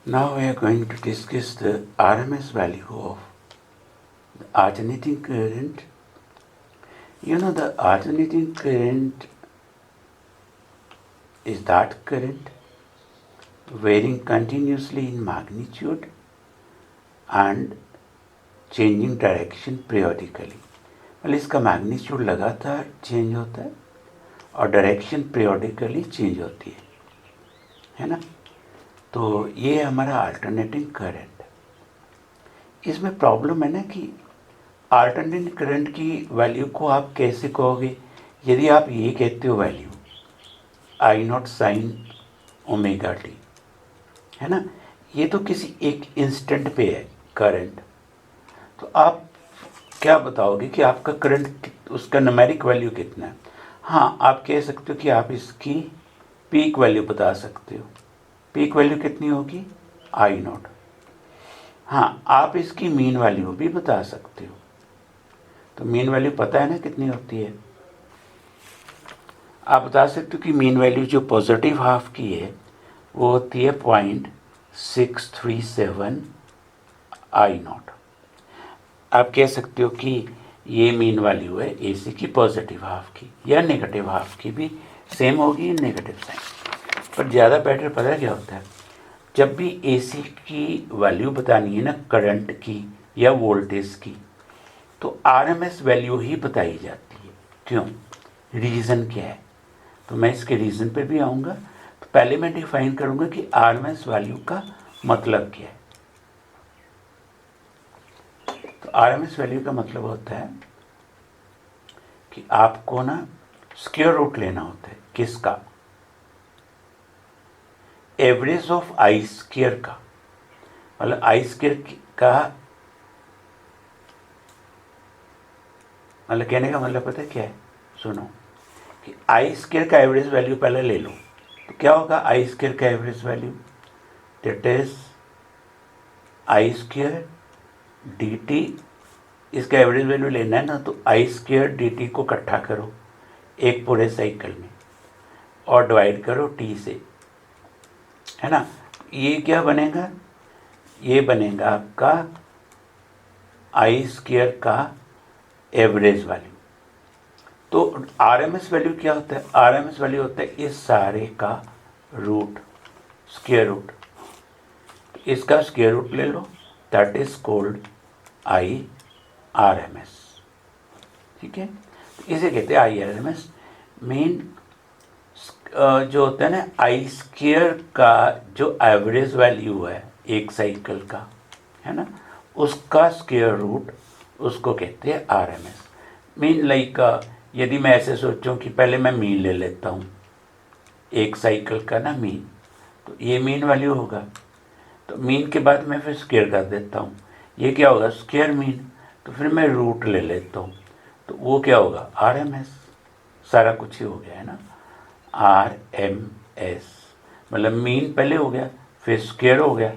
Now we are going to discuss the RMS value of the alternating current. You know, the alternating current is that current varying continuously in magnitude and changing direction periodically. मतलब इसका magnitude लगातार change होता है और direction periodically change होती है ना। तो ये हमारा अल्टरनेटिंग करंट। इसमें प्रॉब्लम है ना कि अल्टरनेटिंग करंट की वैल्यू को आप कैसे कहोगे। यदि आप ये कहते हो वैल्यू आई नॉट साइन ओमेगा टी, है ना, ये तो किसी एक इंस्टेंट पे है करंट। तो आप क्या बताओगे कि आपका करंट, उसका न्यूमेरिक वैल्यू कितना है। हाँ, आप कह सकते हो कि आप इसकी पीक वैल्यू बता सकते हो। पीक वैल्यू कितनी होगी, आई नॉट। हाँ, आप इसकी मीन वैल्यू भी बता सकते हो। तो मीन वैल्यू पता है ना कितनी होती है। आप बता सकते हो कि मीन वैल्यू जो पॉजिटिव हाफ की है वो होती है 0.637 आई नॉट। आप कह सकते हो कि ये मीन वैल्यू है एसी की पॉजिटिव हाफ की, या नेगेटिव हाफ की भी सेम होगी नेगेटिव साइन। पर ज़्यादा बेटर पता है क्या होता है, जब भी एसी की वैल्यू बतानी है ना करंट की या वोल्टेज की, तो आरएमएस वैल्यू ही बताई जाती है। क्यों, रीज़न क्या है, तो मैं इसके रीज़न पे भी आऊँगा। तो पहले मैं डिफाइन करूँगा कि आरएमएस वैल्यू का मतलब क्या है। तो आरएमएस वैल्यू का मतलब होता है कि आपको ना स्क्वायर रूट लेना होता है। किसका, एवरेज ऑफ आई स्क्वायर का। मतलब आई स्क्वायर का मतलब कहने का मतलब पता है क्या है, सुनो कि आई स्क्वायर का एवरेज वैल्यू पहले ले लो। तो क्या होगा आई स्क्वायर का average value, that is I square D T. इसका एवरेज वैल्यू लेना है ना, तो आई स्क्वायर डी टी को इकट्ठा करो एक पूरे साइकिल में और डिवाइड करो टी से, है ना। ये क्या बनेगा, ये बनेगा आपका आई स्क्वायर का एवरेज वैल्यू। तो आरएमएस वैल्यू क्या होता है, आरएमएस वैल्यू होता है इस सारे का रूट, स्क्वायर रूट। इसका स्क्वायर रूट ले लो, that is called I R M S. ठीक है, इसे कहते हैं आई आरएमएस। मेन जो होता है ना आई स्क्वायर का जो एवरेज वैल्यू है एक साइकिल का, है ना, उसका स्क्वायर रूट, उसको कहते हैं आरएमएस। मीन लाइक यदि मैं ऐसे सोचूं कि पहले मैं मीन ले लेता हूँ एक साइकिल का ना मीन, तो ये मीन वैल्यू होगा। तो मीन के बाद मैं फिर स्क्वायर कर देता हूँ, ये क्या होगा स्क्वायर मीन। तो फिर मैं रूट ले लेता हूँ, तो वो क्या होगा आरएमएस। सारा कुछ ही हो गया है ना, आरएमएस। मतलब मीन पहले हो गया, फिर स्क्वायर हो गया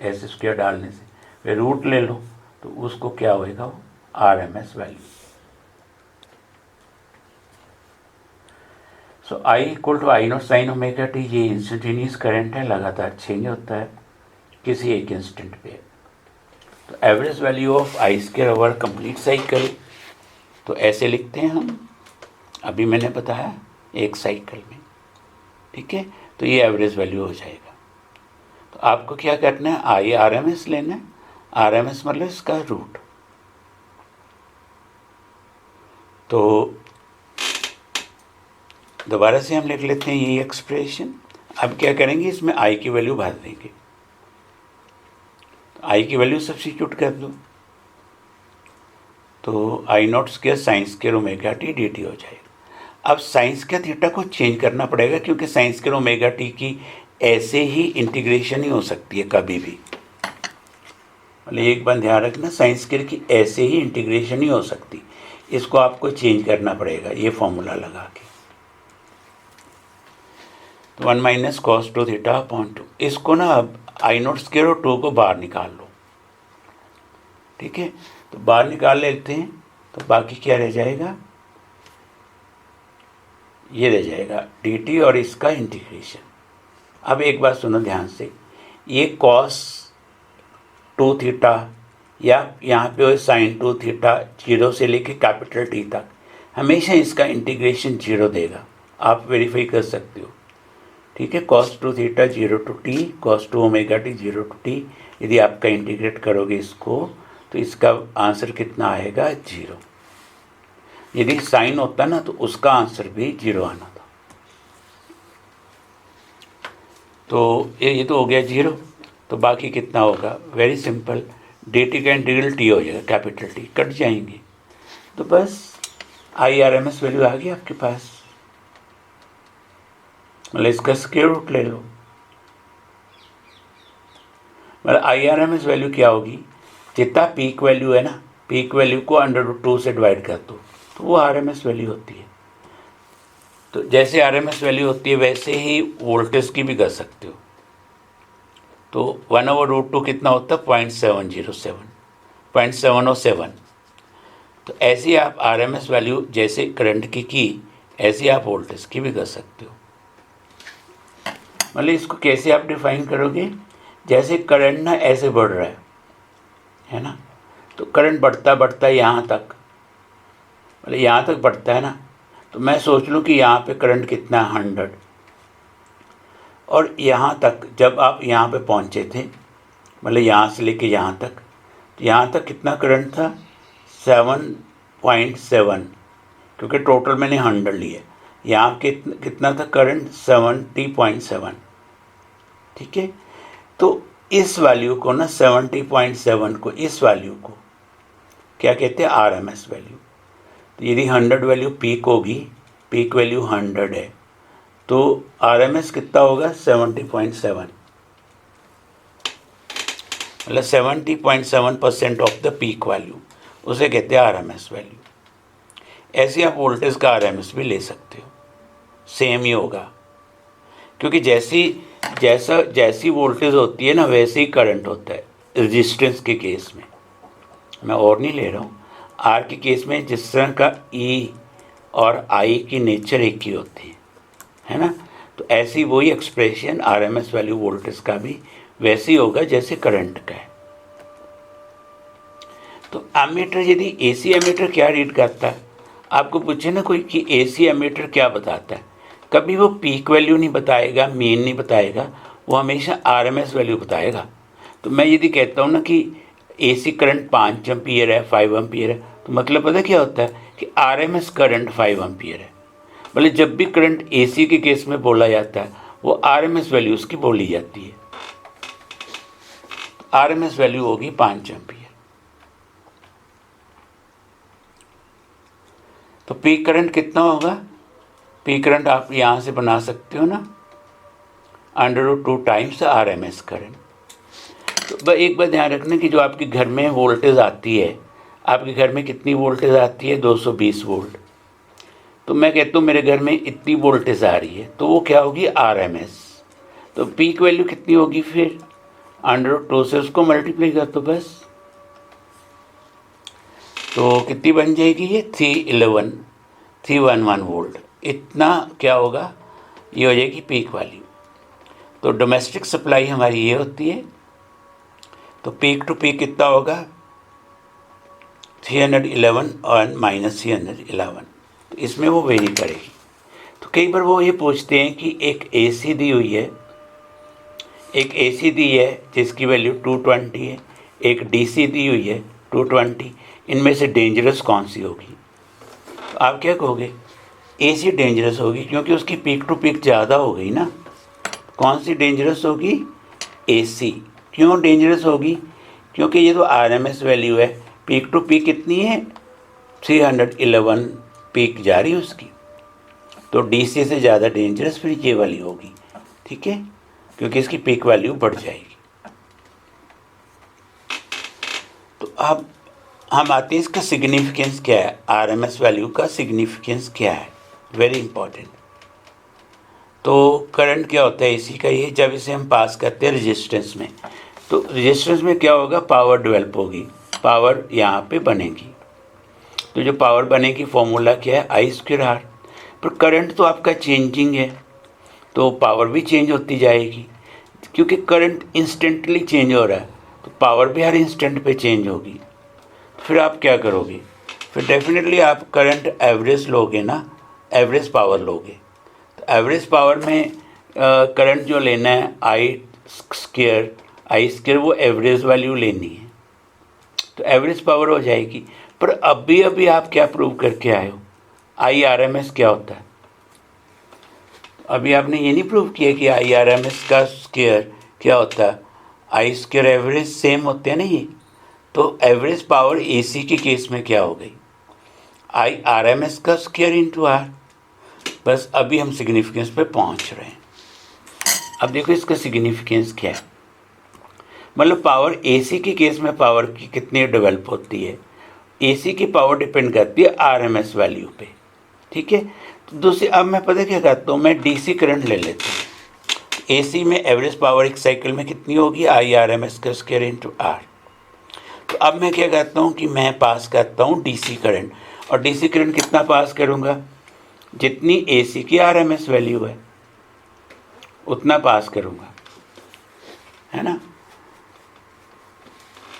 ऐसे स्क्वायर डालने से, फिर रूट ले लो, तो उसको क्या होएगा वो RMS value. So I equal to I naught sine omega t. ये इंस्टेंटेनियस करंट है, लगातार चेंज होता है किसी एक इंस्टेंट पे। तो average value of I square over complete cycle, तो ऐसे लिखते हैं हम, अभी मैंने बताया एक साइकिल में। ठीक है, तो ये एवरेज वैल्यू हो जाएगा। तो आपको क्या करना है, आई आरएमएस लेना है। आरएमएस मतलब इसका रूट। तो दोबारा से हम लिख लेते हैं ये एक्सप्रेशन। अब क्या करेंगे, इसमें आई की वैल्यू भर देंगे। तो आई की वैल्यू सब्स्टिट्यूट कर दो, तो I naught square sine square omega T D T हो जाएगा। अब साइन स्क्वायर थीटा को चेंज करना पड़ेगा, क्योंकि साइन स्क्वायर ओमेगा टी की ऐसे ही इंटीग्रेशन ही हो सकती है कभी भी। मतलब एक बात ध्यान रखना, साइन स्क्वायर की ऐसे ही इंटीग्रेशन ही हो सकती, इसको आपको चेंज करना पड़ेगा ये फॉर्मूला लगा के। तो 1 minus cos two theta upon 2, इसको ना अब आई नॉट स्क्वायर और 2 को बाहर निकाल लो। ठीक है, तो बाहर निकाल लेते हैं, तो बाकी क्या रह जाएगा, ये रह जाएगा डी टी और इसका इंटीग्रेशन। अब एक बात सुनो ध्यान से, ये cos 2 थीटा या यहाँ पे sin 2 थीटा 0 से लेके कैपिटल T तक हमेशा इसका इंटीग्रेशन 0 देगा, आप वेरीफाई कर सकते हो। ठीक है, cos 2 theta 0 to t, cos 2 omega t 0 to t। यदि आपका इंटीग्रेट करोगे इसको तो इसका आंसर कितना आएगा? 0। यदि साइन होता ना तो उसका आंसर भी 0 आना था। तो ये तो हो गया 0। तो बाकी कितना होगा? वेरी सिंपल, डी टी का इंटीग्रल टी हो जाएगा, कैपिटल टी कट जाएंगे। तो बस IRMS वैल्यू आ गई आपके पास, मतलब इसका स्क्वायर रूट ले लो। मतलब IRMS वैल्यू क्या होगी? जितना पीक वैल्यू है ना, पीक वैल्यू को √2 से डिवाइड कर दो तो वो RMS वैल्यू होती है। तो जैसे RMS वैल्यू होती है वैसे ही वोल्टेज की भी कर सकते हो। तो 1/√2 कितना होता है? 0.707, 0.707। तो ऐसे ही आप RMS वैल्यू जैसे करंट की ऐसे आप वोल्टेज की भी कर सकते हो। मतलब इसको कैसे आप डिफाइन करोगे? जैसे करंट ना ऐसे बढ़ रहा है ना, तो करंट बढ़ता बढ़ता यहाँ तक, मतलब यहाँ तक बढ़ता है ना, तो मैं सोच लूँ कि यहाँ पे करंट कितना है? 100। और यहाँ तक जब आप यहाँ पे पहुँचे थे, मतलब यहाँ से लेके यहाँ तक, तो यहाँ तक कितना करंट था? 7.7, क्योंकि टोटल मैंने 100 लिया। यहाँ कितना था करंट? 70.7। ठीक है, तो इस वैल्यू को ना 70.7 को, इस वैल्यू को क्या कहते हैं? RMS value. तो यदि 100 वैल्यू पीक होगी, पीक वैल्यू 100 है, तो RMS कितना होगा? 70.7, मतलब 70.7% ऑफ द पीक वैल्यू, उसे कहते हैं RMS वैल्यू। ऐसे आप वोल्टेज का RMS भी ले सकते हो, सेम ही होगा, क्योंकि जैसी वोल्टेज होती है ना वैसे ही करंट होता है। रेजिस्टेंस के केस में मैं और नहीं ले रहा हूँ, R के केस में जिस तरह का E और I की नेचर एक ही होती है ना, तो ऐसी वही एक्सप्रेशन RMS वैल्यू वोल्टेज का भी वैसे ही होगा जैसे करंट का है। तो एमीटर, यदि AC एमीटर क्या रीड करता है? आपको पूछे ना कोई कि AC एमीटर क्या बताता है, कभी वो पीक वैल्यू नहीं बताएगा, मीन नहीं बताएगा, वो हमेशा RMS वैल्यू बताएगा। तो मैं यदि कहता हूँ ना कि AC करंट 5 एम्पियर है, 5 एम्पियर है, तो मतलब पता क्या होता है कि RMS करंट 5 एम्पियर है। भले जब भी करंट AC के केस में बोला जाता है वो RMS वैल्यू उसकी बोली जाती है। RMS वैल्यू होगी 5 एम्पियर। तो पीक करंट कितना होगा? पीक करंट आप यहाँ से बना सकते हो ना, √2 टाइम्स RMS करंट। तो एक बात ध्यान रखना कि जो आपके घर में वोल्टेज आती है, आपके घर में कितनी वोल्टेज आती है? 220 वोल्ट। तो मैं कहता हूँ मेरे घर में इतनी वोल्टेज आ रही है, तो वो क्या होगी? RMS। तो पीक वैल्यू कितनी होगी फिर? √2 से उसको मल्टीप्लाई कर दो बस। तो कितनी बन जाएगी ये? 311 वोल्ट। इतना क्या होगा? ये हो जाएगी पीक वैल्यू। तो डोमेस्टिक सप्लाई हमारी ये होती है। तो पीक टू पीक कितना होगा? 311 और -311। तो इसमें वो वेरी करेगी। तो कई बार वो ये पूछते हैं कि एक AC दी हुई है, एक AC दी है जिसकी वैल्यू 220 है, एक DC दी हुई है 220, इनमें से डेंजरस कौन सी होगी? तो आप क्या कहोगे? AC डेंजरस होगी, क्योंकि उसकी पीक टू पीक ज़्यादा हो गई ना। कौन सी डेंजरस होगी? AC। क्यों डेंजरस होगी? क्योंकि ये तो RMS वैल्यू है, पीक टू पीक कितनी है? 311 पीक जा रही है उसकी। तो DC से ज़्यादा डेंजरस फिर ये वाली होगी, ठीक है, क्योंकि इसकी पीक वैल्यू बढ़ जाएगी। तो अब हम आते हैं इसका सिग्निफिकेंस क्या है, RMS वैल्यू का सिग्निफिकेंस क्या है, वेरी इंपॉर्टेंट। तो करंट क्या होता है AC का? ये जब इसे हम पास करते हैं रेजिस्टेंस में, तो रेजिस्टेंस में क्या होगा? पावर डेवलप होगी, पावर यहाँ पे बनेगी। तो जो पावर बनेगी फॉर्मूला क्या है? I²R। पर करंट तो आपका चेंजिंग है, तो पावर भी चेंज होती जाएगी। क्योंकि करंट इंस्टेंटली चेंज हो रहा है तो पावर भी हर इंस्टेंट पे चेंज होगी। फिर आप क्या करोगे, फिर डेफिनेटली आप करंट एवरेज लोगे ना, एवरेज पावर लोगे। तो एवरेज पावर में करंट जो लेना है आई स्क्वायर वो एवरेज वैल्यू लेनी है, तो एवरेज पावर हो जाएगी। पर अभी आप क्या प्रूव करके आए हो, IRMS क्या होता है? अभी आपने ये नहीं प्रूव किया कि IRMS का स्क्वायर क्या होता है, आई स्क्वायर एवरेज सेम होते हैं ना ये। तो एवरेज पावर AC के केस में क्या हो गई, IRMS का स्क्वायर इंटू R। बस अभी हम सिग्निफिकेंस पे पहुंच रहे हैं। अब देखो इसका सिग्निफिकेंस क्या है, मतलब पावर AC के केस में पावर की कितनी डेवलप होती है, AC की पावर डिपेंड करती है RMS वैल्यू पे, ठीक है। तो दूसरी, अब मैं पता क्या करता हूँ, मैं DC करंट ले लेता हूँ। AC में एवरेज पावर एक साइकिल में कितनी होगी, IRMS का स्क्वायर इंटू R। तो अब मैं क्या करता हूँ कि मैं पास करता हूँ DC करंट, और DC करंट कितना पास करूँगा, जितनी AC की RMS वैल्यू है उतना पास करूँगा, है ना।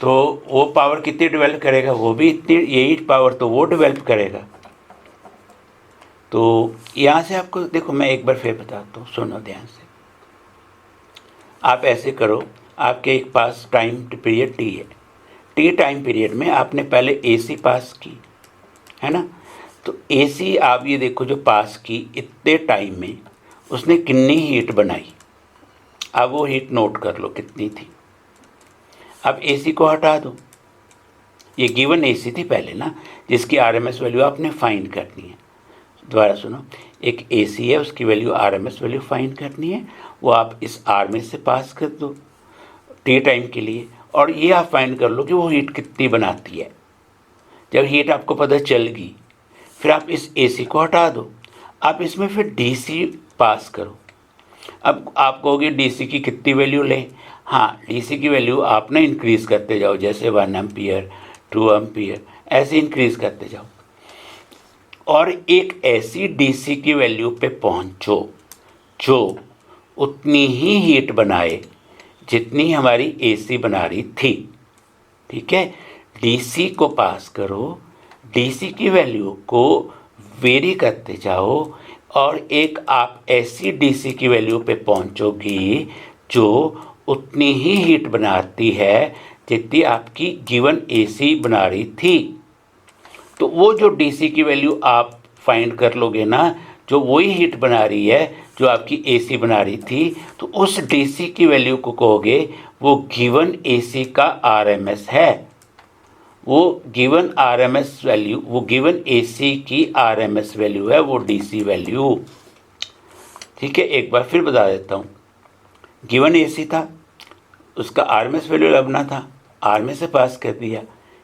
तो वो पावर कितनी डेवलप करेगा, वो भी इतनी, यही पावर तो वो डेवलप करेगा। तो यहाँ से आपको देखो, मैं एक बार फिर बताता हूँ, सुनो ध्यान से। आप ऐसे करो, आपके एक पास टाइम पीरियड T है, T टाइम पीरियड में आपने पहले AC पास की, है ना। तो AC आप ये देखो जो पास की, इतने टाइम में उसने कितनी हीट बनाई, अब वो हीट नोट कर लो कितनी थी। अब AC को हटा दो, ये गिवन AC थी पहले ना, जिसकी RMS वैल्यू आपने फाइंड करनी है। दोबारा सुनो, एक AC है, उसकी वैल्यू RMS वैल्यू फाइंड करनी है, वो आप इस R में से पास कर दो T टाइम के लिए, और ये आप फाइंड कर लो कि वो हीट कितनी बनाती है। जब हीट आपको पता चल गई, फिर आप इस AC को हटा दो, आप इसमें फिर DC पास करो। अब आप कहोगे DC की कितनी वैल्यू लें, हाँ DC की वैल्यू आप ना इंक्रीज़ करते जाओ, जैसे 1 एम्पियर 2 एम्पियर ऐसे इंक्रीज़ करते जाओ, और एक ऐसी DC की वैल्यू पे पहुंचो जो उतनी ही हीट बनाए जितनी हमारी AC बना रही थी, ठीक है। DC को पास करो, DC की वैल्यू को वेरी करते जाओ, और एक आप ऐसी DC की वैल्यू पे पहुंचोगी जो उतनी ही हीट बनाती है जितनी आपकी गिवन AC बना रही थी। तो वो जो DC की वैल्यू आप फाइंड कर लोगे ना, जो वही हीट बना रही है जो आपकी AC बना रही थी, तो उस DC की वैल्यू को कहोगे वो गिवन AC का RMS है। वो गिवन RMS वैल्यू, वो गिवन AC की RMS वैल्यू है, वो DC वैल्यू, ठीक है। एक बार फिर बता देता हूँ, गिवन AC था, उसका RMS वैल्यू लबना था, R में से पास कर दिया,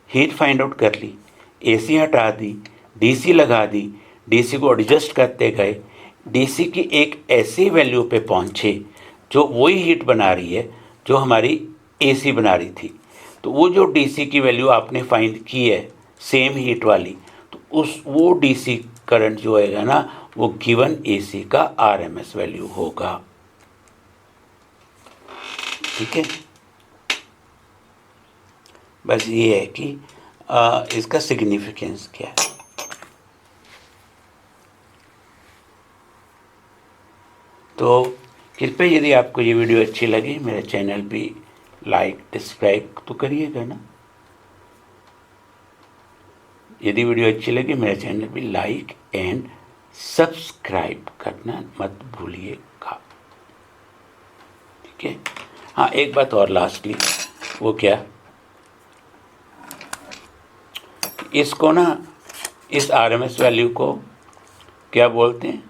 हीट फाइंड आउट कर ली, AC हटा दी, DC लगा दी, DC को एडजस्ट करते गए, DC की एक ऐसी वैल्यू पे पहुँचे जो वही हीट बना रही है जो हमारी AC बना रही थी। तो वो जो DC की वैल्यू आपने फाइंड की है सेम हीट वाली, तो वो DC करंट जो होएगा ना, वो गिवन AC का RMS वैल्यू होगा, ठीक है। बस ये है कि इसका सिग्निफिकेंस क्या है। तो कृपया यदि आपको ये वीडियो अच्छी लगी, मेरे चैनल भी लाइक सब्सक्राइब तो करिएगा ना। यदि वीडियो अच्छी लगी, मेरे चैनल भी लाइक एंड सब्सक्राइब करना मत भूलिएगा, ठीक है। हाँ, एक बात और लास्टली, वो क्या, इसको ना, इस RMS वैल्यू को क्या बोलते हैं,